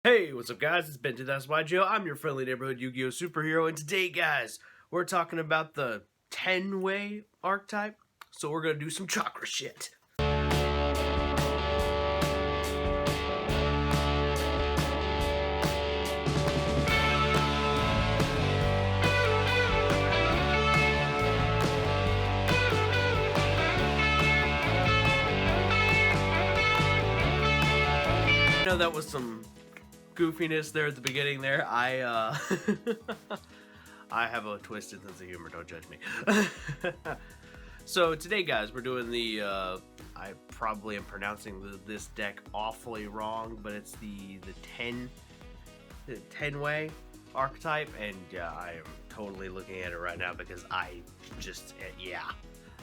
Hey, what's up guys? It's Ben, that's yugioh. I'm your friendly neighborhood Yu-Gi-Oh! Superhero, and today, guys, we're talking about the Tianwei archetype, so we're gonna do some chakra shit. I know that was some goofiness there at the beginning there. I I have a twisted sense of humor, don't judge me. So today, guys, we're doing the I probably am pronouncing this deck awfully wrong, but it's the Tianwei archetype, and I am totally looking at it right now because I just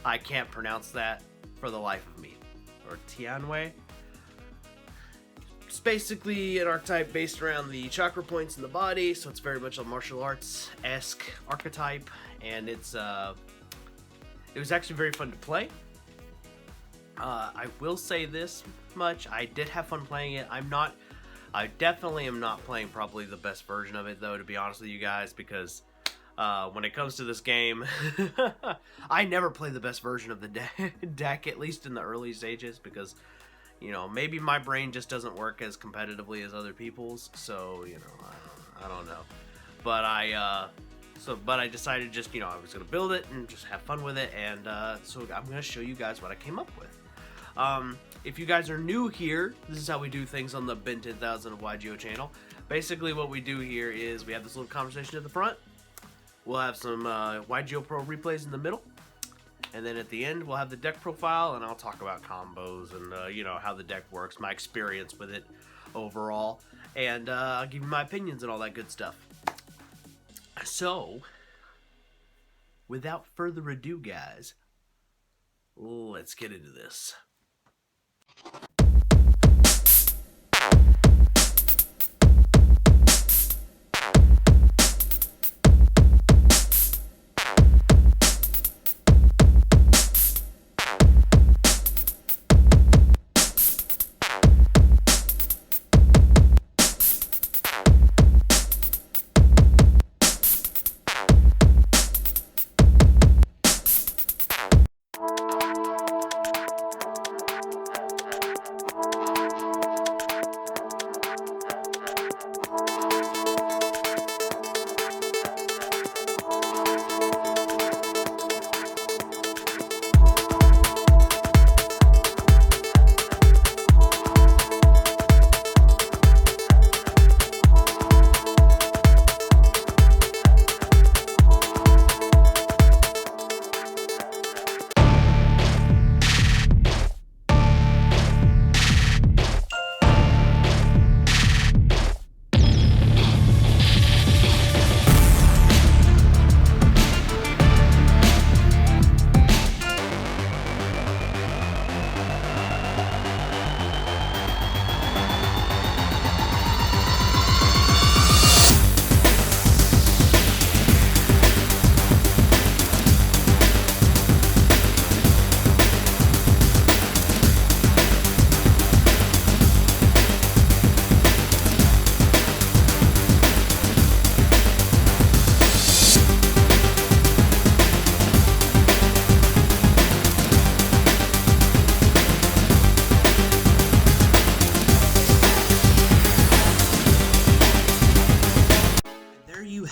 I can't pronounce that for the life of me. Or Tianwei. It's basically an archetype based around the chakra points in the body, so it's very much a martial arts-esque archetype, and it was actually very fun to play. I will say this much: I did have fun playing it. I definitely am not playing probably the best version of it, though, to be honest with you guys, because when it comes to this game, I never play the best version of the deck, at least in the early stages, because, you know, maybe my brain just doesn't work as competitively as other people's, so, you know, I don't know. But but I decided just, you know, I was going to build it and just have fun with it, and so I'm going to show you guys what I came up with. If you guys are new here, this is how we do things on the Ben 10,000 of yugioh channel. Basically what we do here is we have this little conversation at the front, we'll have some yugioh Pro replays in the middle, and then at the end we'll have the deck profile, and I'll talk about combos and you know, how the deck works, my experience with it overall, and I'll give you my opinions and all that good stuff. So, without further ado, guys, let's get into this.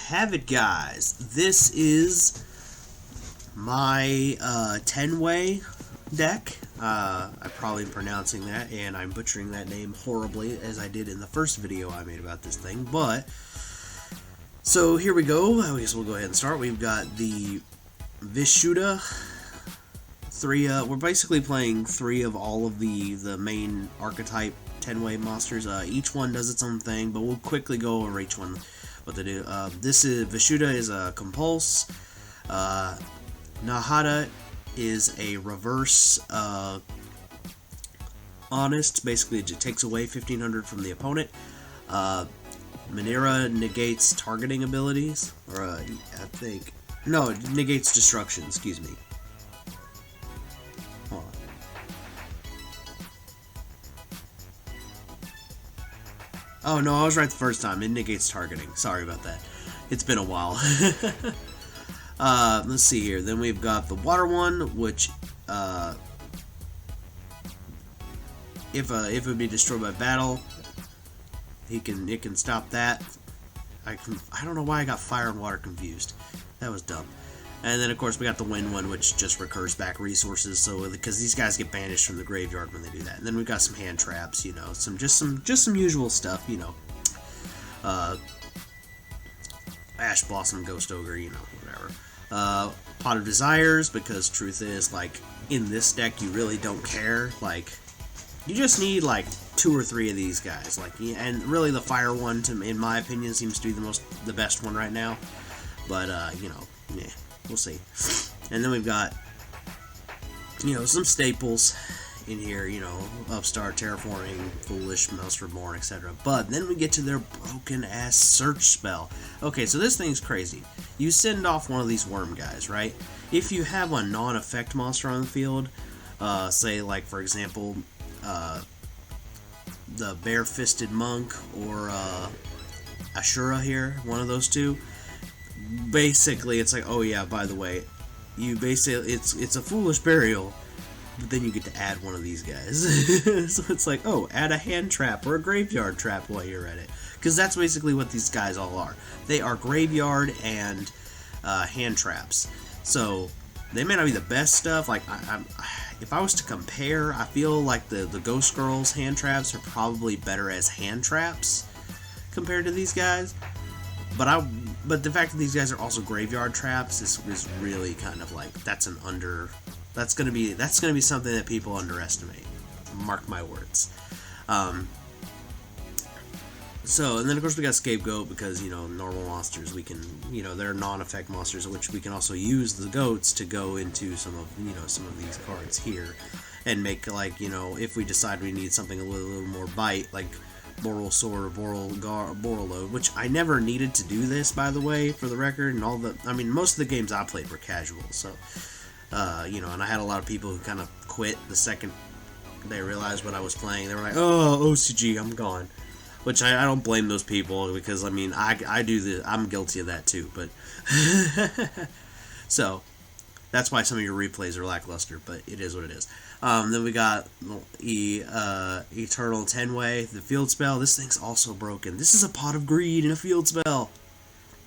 Have it, guys. This is my Tianwei deck. I'm probably pronouncing that, and I'm butchering that name horribly, as I did in the first video I made about this thing. But so here we go. I guess we'll go ahead and start. We've got the Vishuddha. We're basically playing 3 of all of the main archetype Tianwei monsters. Each one does its own thing, but we'll quickly go over each one. What they do. This is Vishuddha is a compulse. Nahada is a reverse honest. Basically, it takes away 1500 from the opponent. Manera negates targeting abilities, or I think no, it negates destruction. Excuse me. Hold on. Oh no, I was right the first time. It negates targeting. Sorry about that. It's been a while. Let's see here. Then we've got the water one, which if it would be destroyed by battle, it can stop that. I don't know why I got fire and water confused. That was dumb. And then of course we got the wind one, which just recurs back resources. So because these guys get banished from the graveyard when they do that. And then we've got some hand traps, you know, some usual stuff, you know. Ash Blossom, Ghost Ogre, you know, whatever. Pot of Desires, because truth is, like, in this deck you really don't care. Like, you just need like 2 or 3 of these guys. Like, and really the fire one, in my opinion, seems to be the best one right now. But you know, yeah, we'll see. And then we've got, you know, some staples in here, you know, Upstart, Terraforming, Foolish, Mouse Reborn, etc. But then we get to their broken ass search spell. Okay, so this thing's crazy. You send off one of these worm guys, right? If you have a non-effect monster on the field, say like for example, the Bare-Fisted Monk or Ashura here, one of those two. Basically, it's like, oh yeah, by the way, you basically it's a Foolish Burial, but then you get to add one of these guys. So it's like, oh, add a hand trap or a graveyard trap while you're at it, because that's basically what these guys all are. They are graveyard and hand traps. So they may not be the best stuff. Like if I was to compare, I feel like the Ghost Girls hand traps are probably better as hand traps compared to these guys. But the fact that these guys are also graveyard traps is really kind of like, that's gonna be something that people underestimate. Mark my words. So, and then of course we got Scapegoat, because, you know, normal monsters, we can, you know, they're non-effect monsters, which we can also use the goats to go into some of these cards here, and make, like, you know, if we decide we need something a little more bite, like Boral Sword or Boral Load, which I never needed to do this, by the way, for the record, and I mean, most of the games I played were casual, so, you know, and I had a lot of people who kind of quit the second they realized what I was playing. They were like, oh, OCG, I'm gone. Which I don't blame those people, because, I mean, I'm guilty of that too, but so that's why some of your replays are lackluster, but it is what it is. Then we got Eternal Tianwei, the field spell. This thing's also broken. This is a Pot of Greed and a field spell.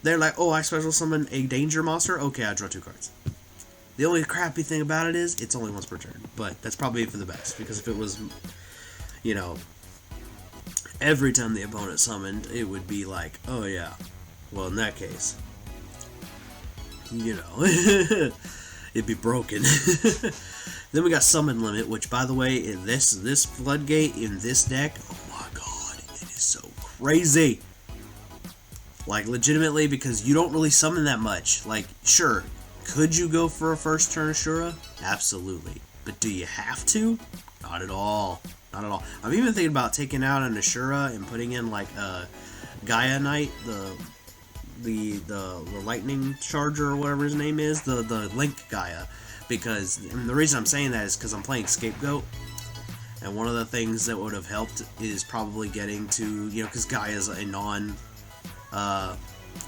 They're like, oh, I special summon a danger monster? Okay, I draw 2 cards. The only crappy thing about it is, it's only once per turn, but that's probably for the best, because if it was, you know, every time the opponent summoned, it would be like, oh yeah, well, in that case, you know, it'd be broken. Then we got Summon Limit, which, by the way, in this Floodgate in this deck, oh my god, it is so crazy. Like, legitimately, because you don't really summon that much. Like, sure, could you go for a first turn Ashura? Absolutely. But do you have to? Not at all. Not at all. I'm even thinking about taking out an Ashura and putting in, like, Gaia Knight, the lightning charger, or whatever his name is, the Link Gaia, because, and the reason I'm saying that is because I'm playing Scapegoat, and one of the things that would have helped is probably getting to, you know, because Gaia is a non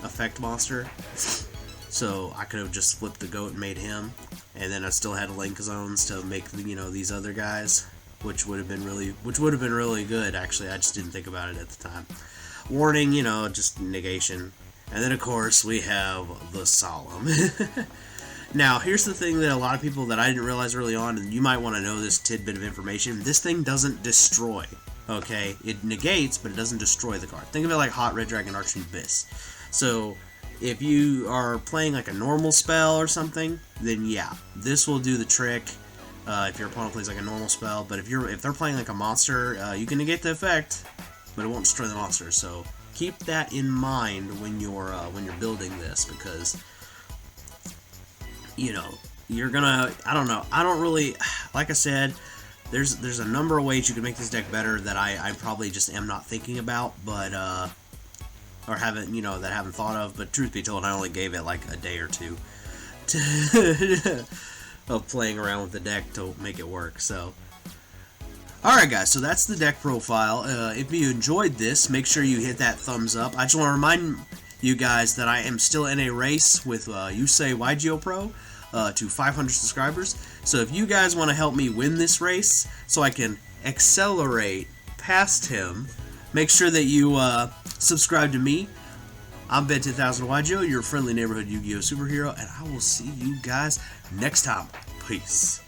effect monster, so I could have just flipped the goat and made him, and then I still had Link zones to make, you know, these other guys, which would have been really good. Actually, I just didn't think about it at the time. Warning, you know, just negation. And then of course we have the Solemn. Now, here's the thing that a lot of people that I didn't realize early on, and you might want to know this tidbit of information. This thing doesn't destroy, okay? It negates, but it doesn't destroy the card. Think of it like Hot Red Dragon Arching Abyss. So, if you are playing like a normal spell or something, then yeah, this will do the trick. If your opponent plays like a normal spell, but if they're playing like a monster, you can negate the effect, but it won't destroy the monster. So keep that in mind when you're building this, because, you know, you're gonna, I don't know, I don't really, like I said, there's a number of ways you can make this deck better that I probably just am not thinking about, but or haven't, you know, that I haven't thought of. But truth be told, I only gave it like a day or two to of playing around with the deck to make it work. So Alright guys, so that's the deck profile. If you enjoyed this, make sure you hit that thumbs up. I just want to remind you guys that I am still in a race with yugioh Pro to 500 subscribers. So if you guys want to help me win this race so I can accelerate past him, make sure that you subscribe to me. I'm Ben 10,000 yugioh, your friendly neighborhood Yu-Gi-Oh superhero, and I will see you guys next time. Peace.